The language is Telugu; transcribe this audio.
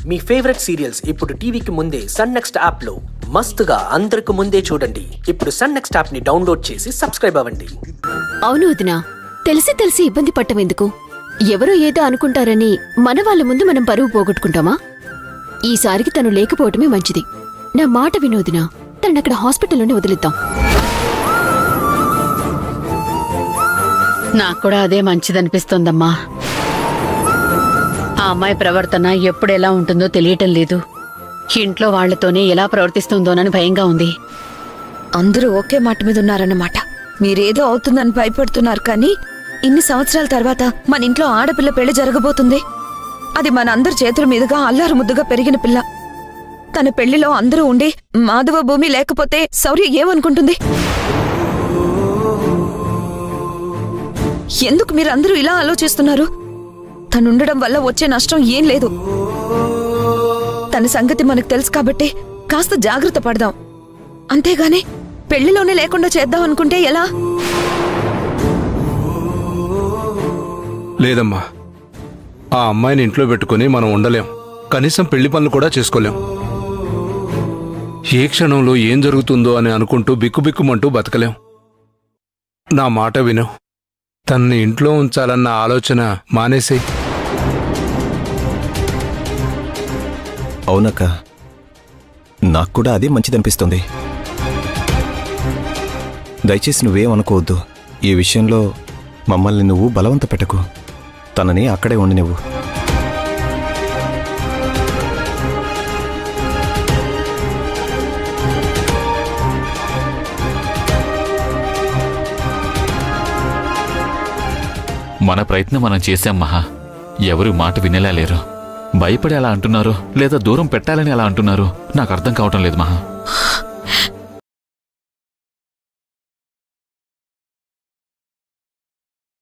మీ ఫేవరెట్ సీరియల్స్ ఇప్పుడు టీవీకి ముందే సన్ నెక్స్ట్ యాప్ లో మస్తుగా అందరికి ముందే చూడండి. ఇప్పుడు సన్ నెక్స్ట్ యాప్ ని డౌన్లోడ్ చేసి సబ్స్క్రైబ్ అవ్వండి. అవును వదినా, తెలిసి తెలిసి ఇబ్బంది పట్టం ఎందుకు? ఎవరో ఏదో అనుకుంటారని మన వాళ్ళ ముందు మనం పరువు పోగొట్టుకుంటామా? ఈసారికి తను లేకపోవటమే మంచిది. నా మాట వినోదినా, తనక్కడ హాస్పిటల్లోనే వదిలిద్దాం. నాకు కూడా అదే మంచిదనిపిస్తోందమ్మా. ఆ అమ్మాయి ప్రవర్తన ఎప్పుడు ఎలా ఉంటుందో తెలియటం లేదు. ఇంట్లో వాళ్లతోనే ఎలా ప్రవర్తిస్తుందోనని భయంగా ఉంది. అందరూ ఒకే మాట మీద ఉన్నారన్నమాట. మీరేదో అవుతుందని భయపడుతున్నారు, కానీ ఇన్ని సంవత్సరాల తర్వాత మన ఇంట్లో ఆడపిల్ల పెళ్లి జరగబోతుంది. అది మన అందరి చేతుల మీదుగా అల్లారు ముద్దుగా పెరిగిన పిల్ల. తన పెళ్లిలో అందరూ ఉండి మాధవ భూమి లేకపోతే శౌర్య ఏమనుకుంటుంది? ఎందుకు మీరందరూ ఇలా ఆలోచిస్తున్నారు? తనుండడం వల్ల వచ్చే నష్టం ఏం లేదు. తన సంగతి మనకు తెలుసు కాబట్టి కాస్త జాగ్రత్త పడదాం. అంతేగాని పెళ్లిలోనే లేకుండా చేద్దాం అనుకుంటే ఎలా? లేదమ్మా, ఆ అమ్మాయిని ఇంట్లో పెట్టుకుని మనం ఉండలేం. కనీసం పెళ్లి పనులు కూడా చేసుకోలేం. ఏ క్షణంలో ఏం జరుగుతుందో అని అనుకుంటూ బిక్కుబిక్కుమంటూ బతకలేం. నా మాట విను, తన్ని ఇంట్లో ఉంచాలన్న ఆలోచన మానేసేయ్. అవునక్క, నాకు కూడా అదే మంచిదనిపిస్తుంది. దయచేసి నువ్వేమనుకోవద్దు. ఈ విషయంలో మమ్మల్ని నువ్వు బలవంత పెట్టకు. తనని అక్కడే ఉండి నువ్వు. మన ప్రయత్నం మనం చేశాం మహా. ఎవరు మాట వినేలా లేరు. భయపడి అలా అంటున్నారు, లేదా దూరం పెట్టాలని అలా అంటున్నారు, నాకు అర్థం కావటం లేదు మహా.